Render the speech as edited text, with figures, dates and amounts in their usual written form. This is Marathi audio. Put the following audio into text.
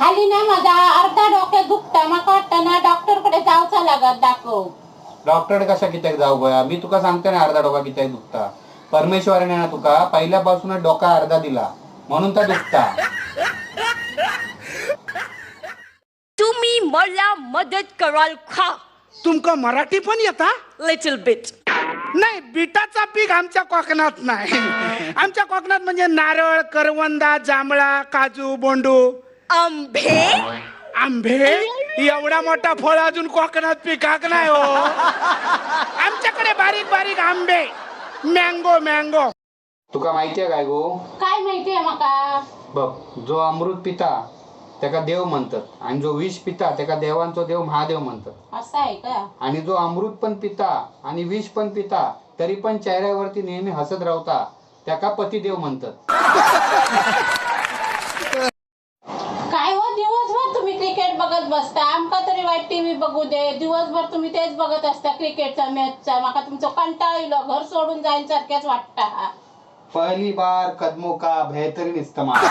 हाली ना माझा अर्धा डोक्यात दुखता माका वाटतं ना डॉक्टर कडे जावचा लागत दाखव. डॉक्टर कशा कित्याक जाऊ गोया? मी तुका सांगते ना अर्धा डोका कित्याक दुखता. परमेश्वराने ना तुका पहिल्यापासूनच डोका अर्धा दिला म्हणून तर दुखता. तुम्ही मला मदत कराल का? तुमका मराठी पण येता? Little bit. नाही, बिटाचा पीक आमच्या कोकणात नाही. आमच्या कोकणात म्हणजे नारळ, करवंदा, जांभळा, काजू, बोंडू. आंबे? आंबे? एवढा मोठा फळ अजून कोकणात पिकाक नाही हो. आमच्याकडे बारीक बारीक आंबे, मँगो मँगो. तुका माहितीये काय गो? काय माहितीये माका? बघ, जो अमृत पिता त्याका देव म्हणतात आणि जो विष पिता त्याका देवांचो देव महादेव म्हणतात. असं आहे का? आणि जो अमृत पण पिता आणि विष पण पिता तरी पण चेहऱ्यावरती नेहमी हसत राहता त्याका पतिदेव म्हणतात. काय हो दिवसभर तुम्ही क्रिकेट बघत बसता, आमका तरी वाईट टीव्ही बघू दे. दिवसभर तुम्ही तेच बघत असता क्रिकेटचा मॅचचा. माका तुमचं कंटाळ येलो, घर सोडून जाईन सारख्याच वाटता. पहिली बार कदमों का बेहतरीन इस्तेमाल.